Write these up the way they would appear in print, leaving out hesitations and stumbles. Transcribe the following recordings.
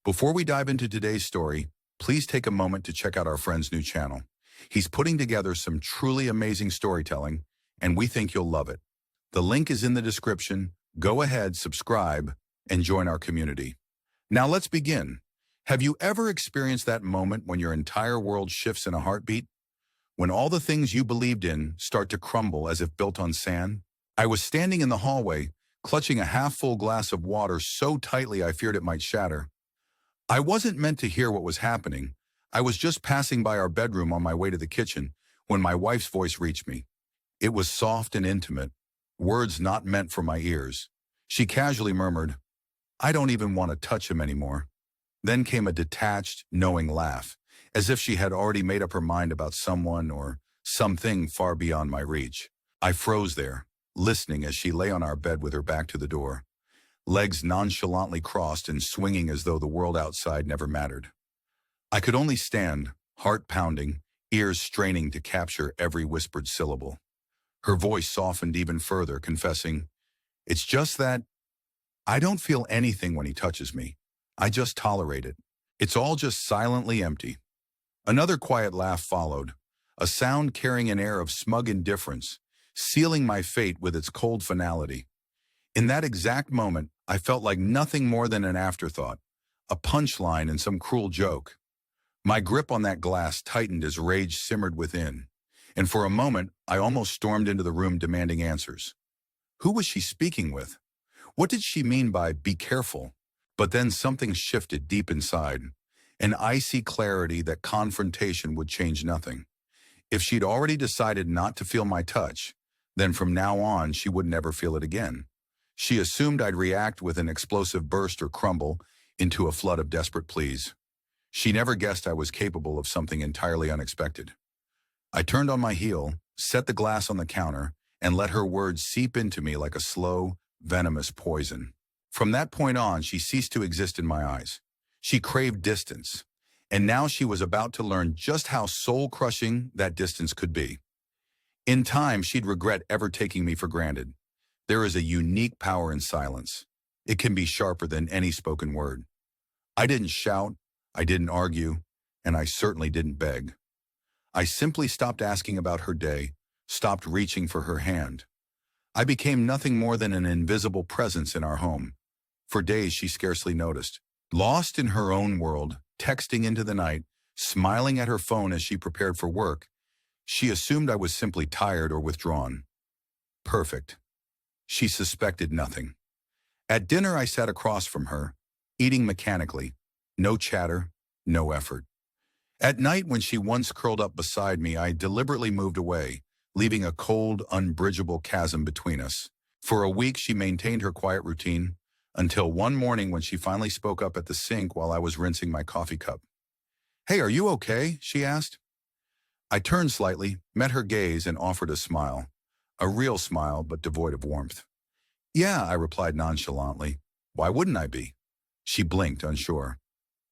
Before we dive into today's story, please take a moment to check out our friend's new channel. He's putting together some truly amazing storytelling, and we think you'll love it. The link is in the description. Go ahead, subscribe, and join our community. Now let's begin. Have you ever experienced that moment when your entire world shifts in a heartbeat? When all the things you believed in start to crumble as if built on sand? I was standing in the hallway, clutching a half-full glass of water so tightly I feared it might shatter. I wasn't meant to hear what was happening. I was just passing by our bedroom on my way to the kitchen when my wife's voice reached me. It was soft and intimate, words not meant for my ears. She casually murmured, "I don't even want to touch him anymore." Then came a detached, knowing laugh, as if she had already made up her mind about someone or something far beyond my reach. I froze there, listening as she lay on our bed with her back to the door, legs nonchalantly crossed and swinging as though the world outside never mattered. I could only stand, heart pounding, ears straining to capture every whispered syllable. Her voice softened even further, confessing, "It's just that I don't feel anything when he touches me. I just tolerate it. It's all just silently empty." Another quiet laugh followed, a sound carrying an air of smug indifference, sealing my fate with its cold finality. In that exact moment, I felt like nothing more than an afterthought, a punchline in some cruel joke. My grip on that glass tightened as rage simmered within, and for a moment, I almost stormed into the room demanding answers. Who was she speaking with? What did she mean by "be careful"? But then something shifted deep inside, an icy clarity that confrontation would change nothing. If she'd already decided not to feel my touch, then from now on she would never feel it again. She assumed I'd react with an explosive burst or crumble into a flood of desperate pleas. She never guessed I was capable of something entirely unexpected. I turned on my heel, set the glass on the counter, and let her words seep into me like a slow, venomous poison. From that point on, she ceased to exist in my eyes. She craved distance, and now she was about to learn just how soul-crushing that distance could be. In time, she'd regret ever taking me for granted. There is a unique power in silence. It can be sharper than any spoken word. I didn't shout, I didn't argue, and I certainly didn't beg. I simply stopped asking about her day, stopped reaching for her hand. I became nothing more than an invisible presence in our home. For days, she scarcely noticed. Lost in her own world, texting into the night, smiling at her phone as she prepared for work, she assumed I was simply tired or withdrawn. Perfect. She suspected nothing. At dinner, I sat across from her, eating mechanically. No chatter, no effort. At night, when she once curled up beside me, I deliberately moved away, leaving a cold, unbridgeable chasm between us. For a week, she maintained her quiet routine, until one morning when she finally spoke up at the sink while I was rinsing my coffee cup. "Hey, are you okay?" she asked. I turned slightly, met her gaze, and offered a smile. A real smile, but devoid of warmth. "Yeah," I replied nonchalantly. "Why wouldn't I be?" She blinked, unsure.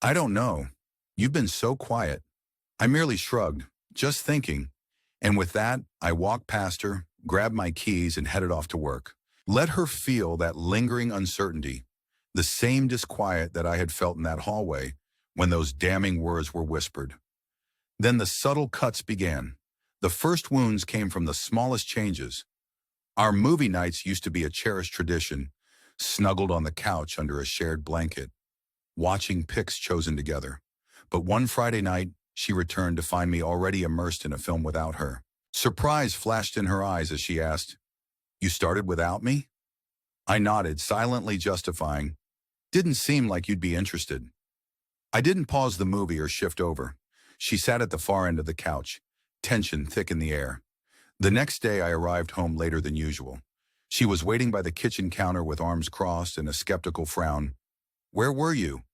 "I don't know. You've been so quiet." I merely shrugged, just thinking. And with that, I walked past her, grabbed my keys, and headed off to work. Let her feel that lingering uncertainty, the same disquiet that I had felt in that hallway when those damning words were whispered. Then the subtle cuts began. The first wounds came from the smallest changes. Our movie nights used to be a cherished tradition, snuggled on the couch under a shared blanket, watching picks chosen together. But one Friday night, she returned to find me already immersed in a film without her. Surprise flashed in her eyes as she asked, "You started without me?" I nodded, silently justifying, "Didn't seem like you'd be interested." I didn't pause the movie or shift over. She sat at the far end of the couch, tension thick in the air. The next day, I arrived home later than usual. She was waiting by the kitchen counter with arms crossed and a skeptical frown. "Where were you?"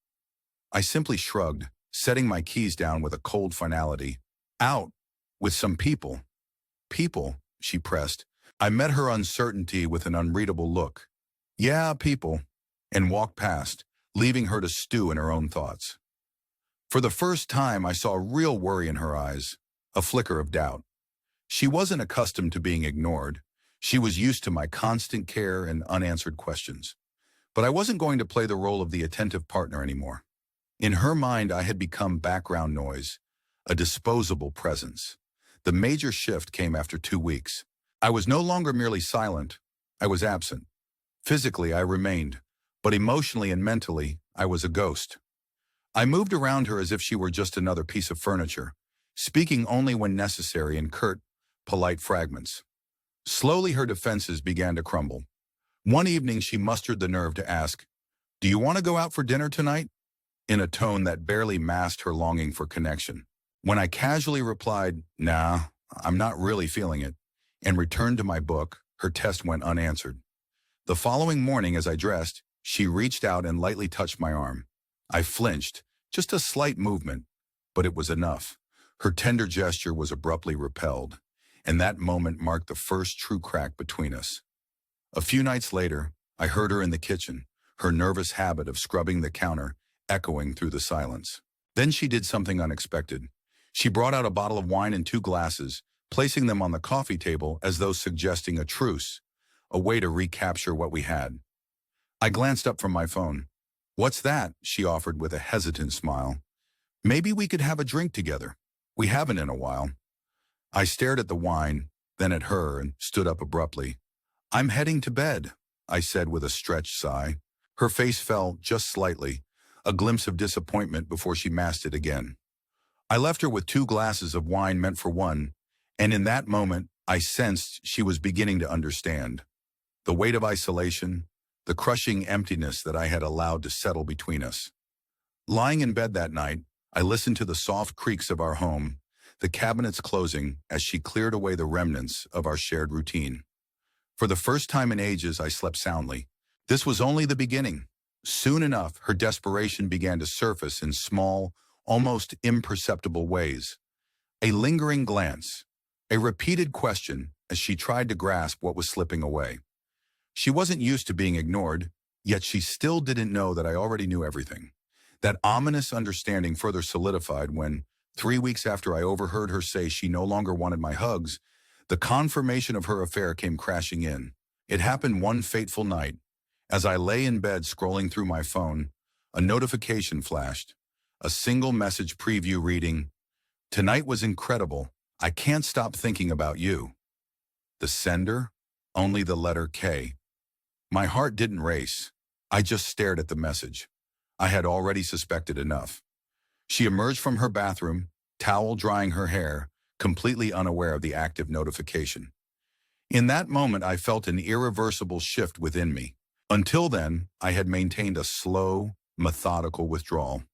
I simply shrugged, setting my keys down with a cold finality. "Out. With some people." "People?" she pressed. I met her uncertainty with an unreadable look. "Yeah, people," and walked past, leaving her to stew in her own thoughts. For the first time, I saw real worry in her eyes, a flicker of doubt. She wasn't accustomed to being ignored. She was used to my constant care and unanswered questions. But I wasn't going to play the role of the attentive partner anymore. In her mind, I had become background noise, a disposable presence. The major shift came after 2 weeks. I was no longer merely silent, I was absent. Physically, I remained, but emotionally and mentally, I was a ghost. I moved around her as if she were just another piece of furniture, speaking only when necessary in curt, polite fragments. Slowly, her defenses began to crumble. One evening, she mustered the nerve to ask, "Do you want to go out for dinner tonight?" in a tone that barely masked her longing for connection. When I casually replied, "Nah, I'm not really feeling it," and returned to my book, her test went unanswered. The following morning, as I dressed, she reached out and lightly touched my arm. I flinched, just a slight movement, but it was enough. Her tender gesture was abruptly repelled, and that moment marked the first true crack between us. A few nights later, I heard her in the kitchen, her nervous habit of scrubbing the counter echoing through the silence. Then she did something unexpected. She brought out a bottle of wine and 2 glasses, placing them on the coffee table as though suggesting a truce, a way to recapture what we had. I glanced up from my phone. "What's that?" she offered with a hesitant smile. "Maybe we could have a drink together. We haven't in a while." I stared at the wine, then at her, and stood up abruptly. "I'm heading to bed," I said with a stretched sigh. Her face fell just slightly, a glimpse of disappointment before she masked it again. I left her with 2 glasses of wine meant for one, and in that moment, I sensed she was beginning to understand. The weight of isolation, the crushing emptiness that I had allowed to settle between us. Lying in bed that night, I listened to the soft creaks of our home, the cabinets closing as she cleared away the remnants of our shared routine. For the first time in ages, I slept soundly. This was only the beginning. Soon enough, her desperation began to surface in small, almost imperceptible ways. A lingering glance, a repeated question as she tried to grasp what was slipping away. She wasn't used to being ignored, yet she still didn't know that I already knew everything. That ominous understanding further solidified when, 3 weeks after I overheard her say she no longer wanted my hugs, the confirmation of her affair came crashing in. It happened one fateful night. As I lay in bed scrolling through my phone, a notification flashed. A single message preview reading, "Tonight was incredible. I can't stop thinking about you." The sender? Only the letter K. My heart didn't race. I just stared at the message. I had already suspected enough. She emerged from her bathroom, towel drying her hair, completely unaware of the active notification. In that moment, I felt an irreversible shift within me. Until then, I had maintained a slow, methodical withdrawal,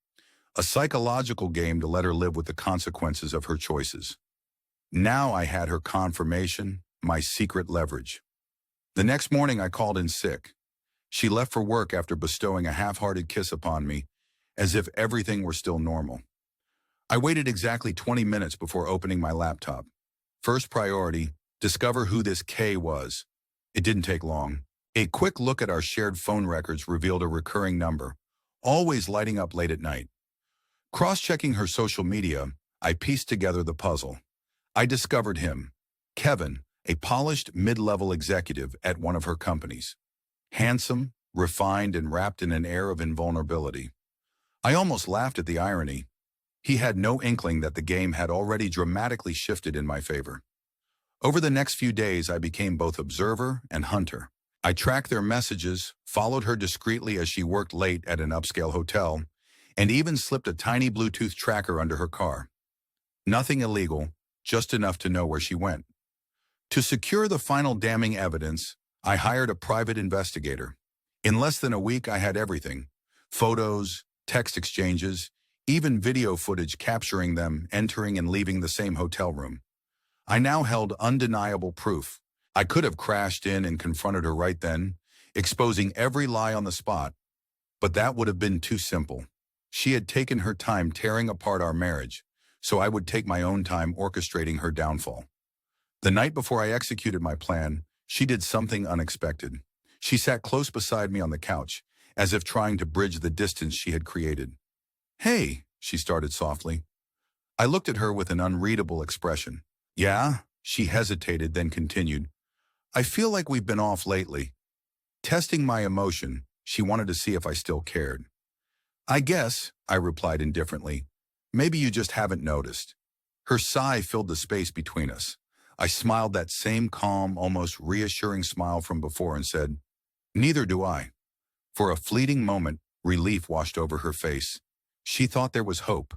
a psychological game to let her live with the consequences of her choices. Now I had her confirmation, my secret leverage. The next morning, I called in sick. She left for work after bestowing a half-hearted kiss upon me, as if everything were still normal. I waited exactly 20 minutes before opening my laptop. First priority, discover who this K was. It didn't take long. A quick look at our shared phone records revealed a recurring number, always lighting up late at night. Cross-checking her social media, I pieced together the puzzle. I discovered him, Kevin, a polished mid-level executive at one of her companies. Handsome, refined, and wrapped in an air of invulnerability. I almost laughed at the irony. He had no inkling that the game had already dramatically shifted in my favor. Over the next few days, I became both observer and hunter. I tracked their messages, followed her discreetly as she worked late at an upscale hotel, and even slipped a tiny Bluetooth tracker under her car. Nothing illegal, just enough to know where she went. To secure the final damning evidence, I hired a private investigator. In less than a week, I had everything: photos, text exchanges, even video footage capturing them entering and leaving the same hotel room. I now held undeniable proof. I could have crashed in and confronted her right then, exposing every lie on the spot, but that would have been too simple. She had taken her time tearing apart our marriage, so I would take my own time orchestrating her downfall. The night before I executed my plan, she did something unexpected. She sat close beside me on the couch, as if trying to bridge the distance she had created. "Hey," she started softly. I looked at her with an unreadable expression. "Yeah?" She hesitated, then continued. "I feel like we've been off lately." Testing my emotion, she wanted to see if I still cared. I guess, I replied indifferently. Maybe you just haven't noticed. Her sigh filled the space between us. I smiled that same calm, almost reassuring smile from before and said, neither do I. For a fleeting moment, relief washed over her face. She thought there was hope.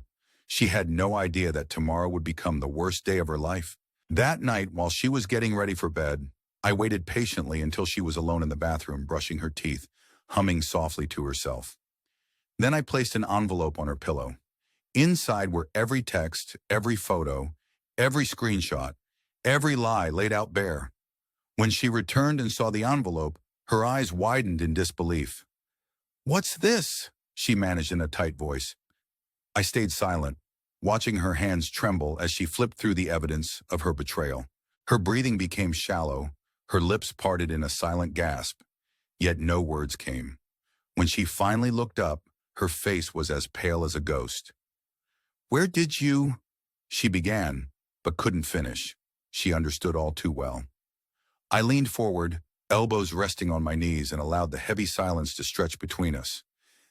She had no idea that tomorrow would become the worst day of her life. That night, while she was getting ready for bed, I waited patiently until she was alone in the bathroom, brushing her teeth, humming softly to herself. Then I placed an envelope on her pillow. Inside were every text, every photo, every screenshot, every lie laid out bare. When she returned and saw the envelope, her eyes widened in disbelief. "What's this?" she managed in a tight voice. I stayed silent, watching her hands tremble as she flipped through the evidence of her betrayal. Her breathing became shallow, her lips parted in a silent gasp, yet no words came. When she finally looked up, her face was as pale as a ghost. "Where did you—" she began, but couldn't finish. She understood all too well. I leaned forward, elbows resting on my knees, and allowed the heavy silence to stretch between us.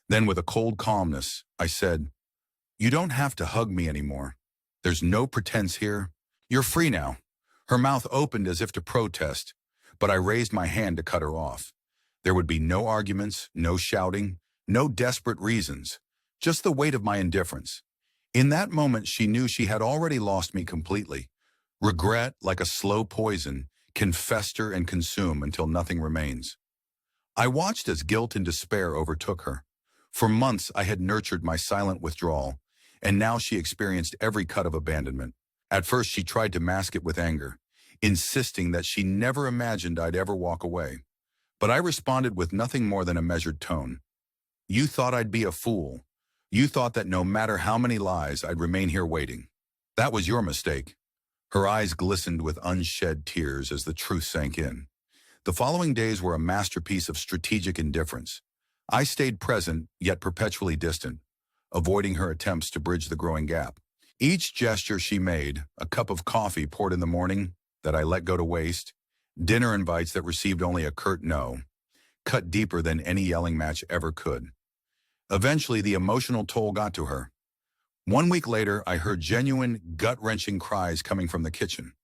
Then with a cold calmness, I said, "You don't have to hug me anymore. There's no pretense here. You're free now." Her mouth opened as if to protest, but I raised my hand to cut her off. There would be no arguments, no shouting, no desperate reasons, just the weight of my indifference. In that moment, she knew she had already lost me completely. Regret, like a slow poison, can fester and consume until nothing remains. I watched as guilt and despair overtook her. For months, I had nurtured my silent withdrawal, and now she experienced every cut of abandonment. At first, she tried to mask it with anger, insisting that she never imagined I'd ever walk away. But I responded with nothing more than a measured tone. "You thought I'd be a fool. You thought that no matter how many lies, I'd remain here waiting. That was your mistake." Her eyes glistened with unshed tears as the truth sank in. The following days were a masterpiece of strategic indifference. I stayed present, yet perpetually distant, avoiding her attempts to bridge the growing gap. Each gesture she made, a cup of coffee poured in the morning that I let go to waste, dinner invites that received only a curt no, cut deeper than any yelling match ever could. Eventually, the emotional toll got to her. 1 week later, I heard genuine, gut-wrenching cries coming from the kitchen.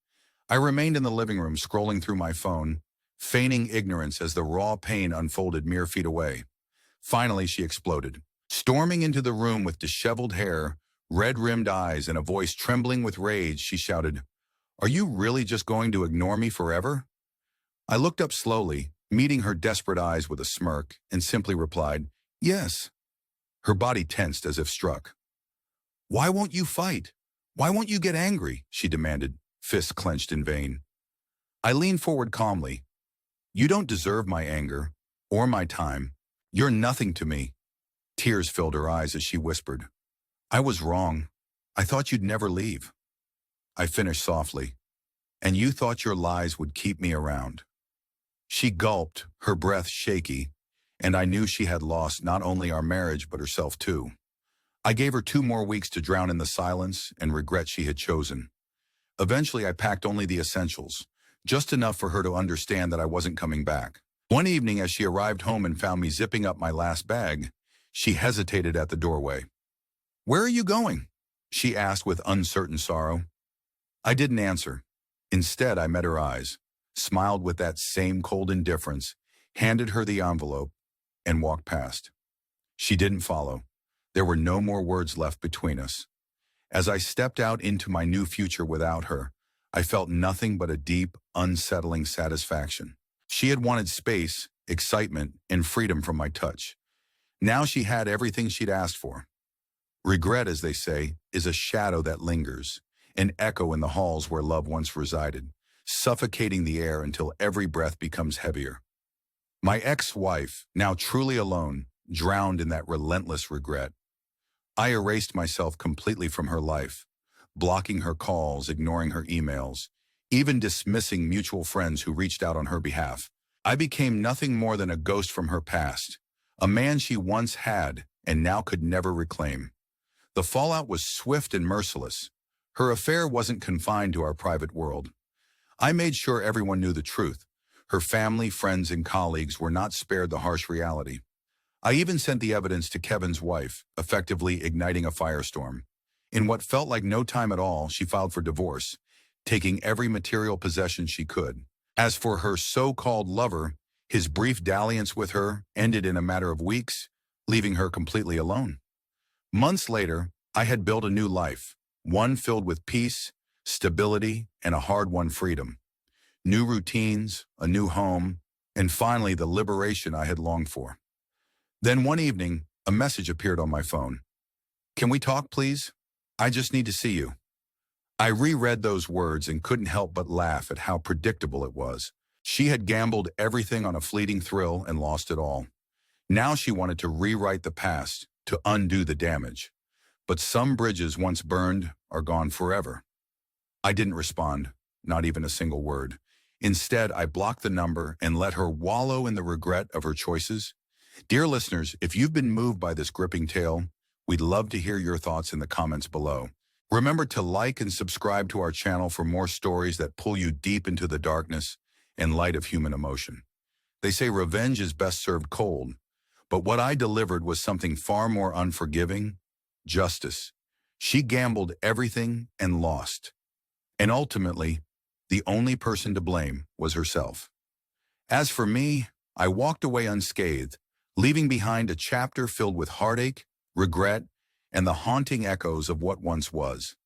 I remained in the living room, scrolling through my phone, feigning ignorance as the raw pain unfolded mere feet away. Finally, she exploded. Storming into the room with disheveled hair, red-rimmed eyes, and a voice trembling with rage, she shouted, "Are you really just going to ignore me forever?" I looked up slowly, meeting her desperate eyes with a smirk, and simply replied, "Yes." Her body tensed as if struck. "Why won't you fight? Why won't you get angry?" she demanded, fists clenched in vain. I leaned forward calmly. "You don't deserve my anger, or my time. You're nothing to me." Tears filled her eyes as she whispered, "I was wrong. I thought you'd never leave." I finished softly, "And you thought your lies would keep me around." She gulped, her breath shaky, and I knew she had lost not only our marriage but herself too. I gave her 2 more weeks to drown in the silence and regret she had chosen. Eventually, I packed only the essentials, just enough for her to understand that I wasn't coming back. One evening, as she arrived home and found me zipping up my last bag, she hesitated at the doorway. "Where are you going?" she asked with uncertain sorrow. I didn't answer. Instead, I met her eyes, smiled with that same cold indifference, handed her the envelope, and walked past. She didn't follow. There were no more words left between us. As I stepped out into my new future without her, I felt nothing but a deep, unsettling satisfaction. She had wanted space, excitement, and freedom from my touch. Now she had everything she'd asked for. Regret, as they say, is a shadow that lingers, an echo in the halls where love once resided, suffocating the air until every breath becomes heavier. My ex-wife, now truly alone, drowned in that relentless regret. I erased myself completely from her life, blocking her calls, ignoring her emails, even dismissing mutual friends who reached out on her behalf. I became nothing more than a ghost from her past, a man she once had and now could never reclaim. The fallout was swift and merciless. Her affair wasn't confined to our private world. I made sure everyone knew the truth. Her family, friends, and colleagues were not spared the harsh reality. I even sent the evidence to Kevin's wife, effectively igniting a firestorm. In what felt like no time at all, she filed for divorce, taking every material possession she could. As for her so-called lover, his brief dalliance with her ended in a matter of weeks, leaving her completely alone. Months later, I had built a new life, one filled with peace, stability, and a hard-won freedom. New routines, a new home, and finally the liberation I had longed for. Then one evening, a message appeared on my phone. "Can we talk, please? I just need to see you." I reread those words and couldn't help but laugh at how predictable it was. She had gambled everything on a fleeting thrill and lost it all. Now she wanted to rewrite the past, to undo the damage. But some bridges once burned are gone forever. I didn't respond, not even a single word. Instead, I blocked the number and let her wallow in the regret of her choices. Dear listeners, if you've been moved by this gripping tale, we'd love to hear your thoughts in the comments below. Remember to like and subscribe to our channel for more stories that pull you deep into the darkness and light of human emotion. They say revenge is best served cold, but what I delivered was something far more unforgiving: justice. She gambled everything and lost. And ultimately, the only person to blame was herself. As for me, I walked away unscathed, leaving behind a chapter filled with heartache, regret, and the haunting echoes of what once was.